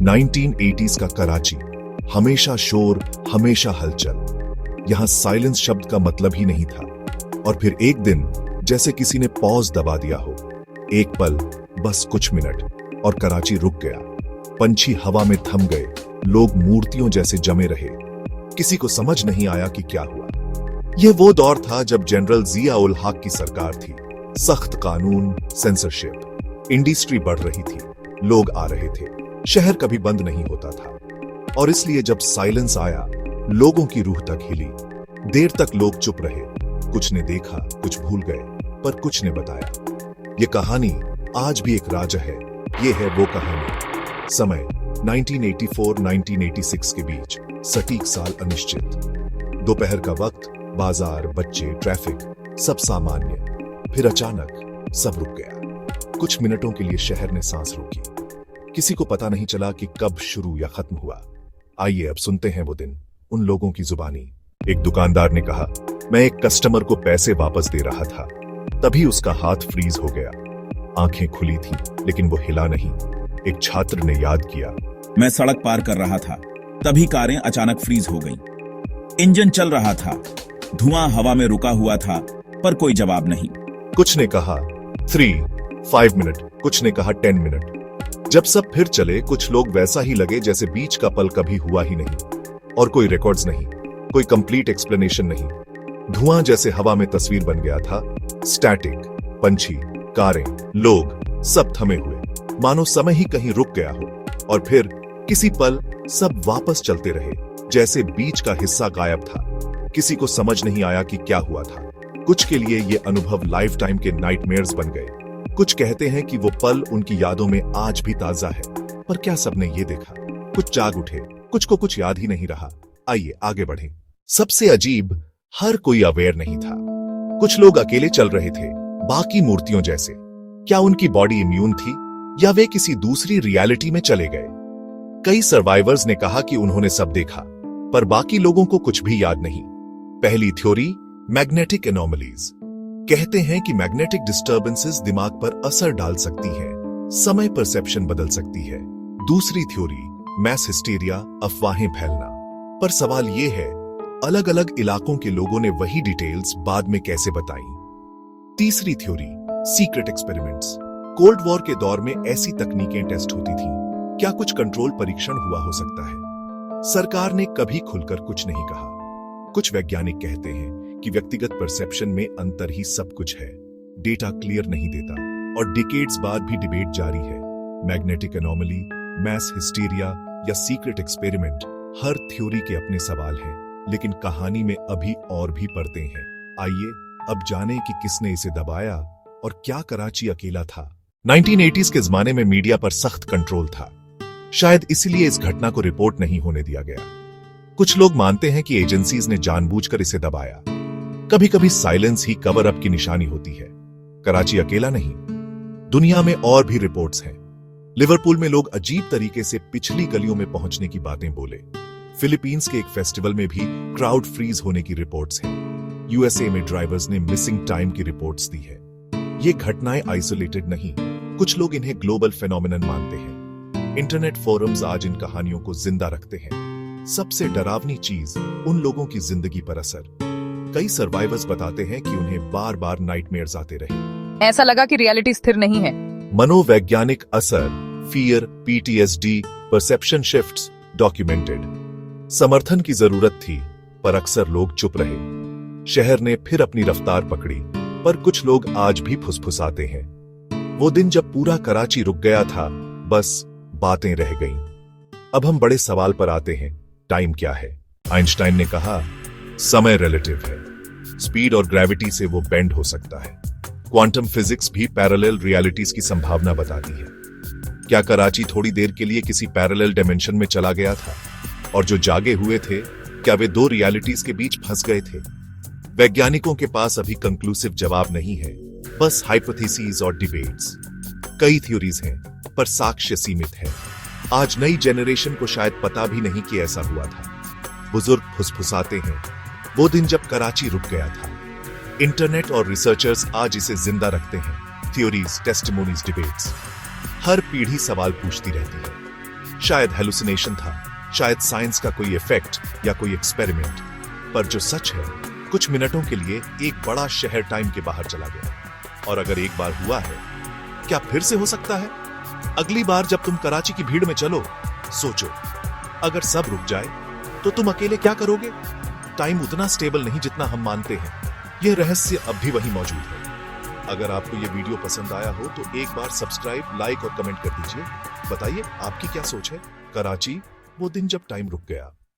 1980s का कराची, हमेशा शोर, हमेशा हलचल। यहां साइलेंस शब्द का मतलब ही नहीं था। और फिर एक दिन जैसे किसी ने पॉज दबा दिया हो। एक पल, बस कुछ मिनट, और कराची रुक गया। पंछी हवा में थम गए, लोग मूर्तियों जैसे जमे रहे। किसी को समझ नहीं आया कि क्या हुआ। यह वो दौर था जब जनरल जिया उल हक की सरकार थी। सख्त कानून, सेंसरशिप, इंडस्ट्री बढ़ रही थी, लोग आ रहे थे, शहर कभी बंद नहीं होता था। और इसलिए जब साइलेंस आया, लोगों की रूह तक हिली। देर तक लोग चुप रहे, कुछ ने देखा, कुछ भूल गए, पर कुछ ने बताया। ये कहानी आज भी एक राज है। ये है वो कहानी। समय 1984-1986 के बीच, सटीक साल अनिश्चित। दोपहर का वक्त, बाजार, बच्चे, ट्रैफिक, सब सामान्य। फिर अचानक सब रुक गया। कुछ मिनटों के लिए शहर ने सांस रोकी। किसी को पता नहीं चला कि कब शुरू या खत्म हुआ। आइए अब सुनते हैं वो दिन, उन लोगों की जुबानी। एक दुकानदार ने कहा, मैं एक कस्टमर को पैसे वापस दे रहा था, तभी उसका हाथ फ्रीज हो गया। आंखें खुली थी, लेकिन वो हिला नहीं। एक छात्र ने याद किया, मैं सड़क पार कर रहा था, तभी कारें अचानक फ्रीज हो गईं। इंजन चल रहा था, धुआं हवा में रुका हुआ था, पर कोई जवाब नहीं। कुछ ने कहा 3-5 मिनट, कुछ ने कहा 10 मिनट। जब सब फिर चले, कुछ लोग वैसा ही लगे जैसे बीच का पल कभी हुआ ही नहीं। और कोई रिकॉर्ड्स नहीं, कोई कंप्लीट एक्सप्लेनेशन नहीं। धुआं जैसे हवा में तस्वीर बन गया था। स्टैटिक, पंछी, कारें, लोग, सब थमे हुए, मानो समय ही कहीं रुक गया हो। और फिर किसी पल सब वापस चलते रहे, जैसे बीच का हिस्सा गायब था। किसी को समझ नहीं आया कि क्या हुआ था। कुछ के लिए ये अनुभव लाइफ टाइम के नाइटमेयर्स बन गए। कुछ कहते हैं कि वो पल उनकी यादों में आज भी ताजा है। पर क्या सबने ये देखा? कुछ जाग उठे, कुछ को कुछ याद ही नहीं रहा। आइए आगे बढ़ें। सबसे अजीब, हर कोई अवेयर नहीं था। कुछ लोग अकेले चल रहे थे, बाकी मूर्तियों जैसे। क्या उनकी बॉडी इम्यून थी, या वे किसी दूसरी रियलिटी में चले गए? कई सर्वाइवर्स ने कहा कि उन्होंने सब देखा, पर बाकी लोगों को कुछ भी याद नहीं। पहली थ्योरी, मैग्नेटिक एनोमलीज। कहते हैं कि मैग्नेटिक डिस्टर्बेंसेस दिमाग पर असर डाल सकती हैं, समय परसेप्शन बदल सकती है। दूसरी थ्योरी, मैस हिस्टीरिया, अफवाहें फैलना। पर सवाल यह है, अलग अलग इलाकों के लोगों ने वही डिटेल्स बाद में कैसे बताई? तीसरी theory, secret experiments. Cold war के दौर में ऐसी तकनीकें टेस्ट होती थीं। क्या कुछ कंट्रोल परीक्षण हुआ हो सकता है? सरकार ने कभी खुलकर कुछ नहीं कहा। कुछ वैज्ञानिक कहते हैं कि व्यक्तिगत परसेप्शन में अंतर ही सब कुछ है। डेटा क्लियर नहीं देता, और डिकेड्स बाद भी डिबेट जारी है। मैग्नेटिक एनोमली, मैस हिस्टीरिया या सीक्रेट एक्सपेरिमेंट, हर थ्योरी के अपने सवाल हैं, लेकिन कहानी में अभी और भी परतें हैं। आइए अब जानें कि किसने इसे दबाया और क्या कराची अकेला था। 1980s के जमाने में मीडिया पर सख्त कंट्रोल था। शायद इसीलिए इस घटना को रिपोर्ट नहीं होने दिया गया। कुछ लोग मानते हैं कि एजेंसीज ने जानबूझकर इसे दबाया। कभी कभी साइलेंस ही कवर अप की निशानी होती है। कराची अकेला नहीं, दुनिया में और भी रिपोर्ट्स हैं। लिवरपूल में लोग अजीब तरीके से पिछली गलियों में पहुंचने की बातें बोले। फिलीपींस के एक फेस्टिवल में भी क्राउड फ्रीज होने की रिपोर्ट्स हैं। यूएसए में ड्राइवर्स ने मिसिंग टाइम की रिपोर्ट्स दी है। ये घटनाएं आइसोलेटेड नहीं, कुछ लोग इन्हें ग्लोबल फेनोमेनन मानते हैं। इंटरनेट फोरम्स आज इन कहानियों को जिंदा रखते हैं। सबसे डरावनी चीज, उन लोगों की जिंदगी पर असर। कई सर्वाइवर्स बताते हैं कि उन्हें बार बार नाइटमेयर्स आते रहे। ऐसा लगा कि रियलिटी स्थिर नहीं है। मनोवैज्ञानिक असर, fear, PTSD, perception shifts documented. समर्थन की जरूरत थी, पर अक्सर लोग चुप रहे। शहर ने फिर अपनी रफ्तार पकड़ी, पर कुछ लोग आज भी फुसफुसाते हैं। वो दिन जब पूरा कराची रुक गया था, बस बातें रह गईं। अब हम बड़े सवाल पर आते हैं, टाइम क्या है? आइंस्टाइन ने कहा, समय रिलेटिव है। स्पीड और ग्रेविटी से वो बेंड हो सकता है। क्वांटम फिजिक्स भी पैरेलल रियलिटीज की संभावना बताती है। क्या कराची थोड़ी देर के लिए किसी पैरेलल डायमेंशन में चला गया था? और जो जागे हुए थे, क्या वे दो रियलिटीज के बीच फंस गए थे? वैज्ञानिकों के पास अभी कंक्लूसिव जवाब नहीं है, बस हाइपोथेसिस और डिबेट्स। कई थ्योरीज हैं, पर साक्ष्य सीमित है। आज नई जनरेशन को शायद पता भी नहीं कि ऐसा हुआ था। बुजुर्ग फुसफुसाते हैं, वो दिन जब कराची रुक गया था। इंटरनेट और रिसर्चर्स आज इसे जिंदा रखते हैं। Theories, testimonies, debates. हर पीढ़ी सवाल पूछती रहती है। शायद हेलुसिनेशन था, शायद साइंस का कोई इफेक्ट या कोई एक्सपेरिमेंट। पर जो सच है, कुछ मिनटों के लिए एक बड़ा शहर टाइम के बाहर चला गया। और अगर एक बार हुआ है, क्या फिर से हो सकता है? अगली बार जब तुम कराची की भीड़ में चलो, सोचो, अगर सब रुक जाए तो तुम अकेले क्या करोगे? टाइम उतना स्टेबल नहीं जितना हम मानते हैं। यह रहस्य अब भी वहीं मौजूद है। अगर आपको यह वीडियो पसंद आया हो तो एक बार सब्सक्राइब, लाइक और कमेंट कर दीजिए। बताइए आपकी क्या सोच है? कराची, वो दिन जब टाइम रुक गया।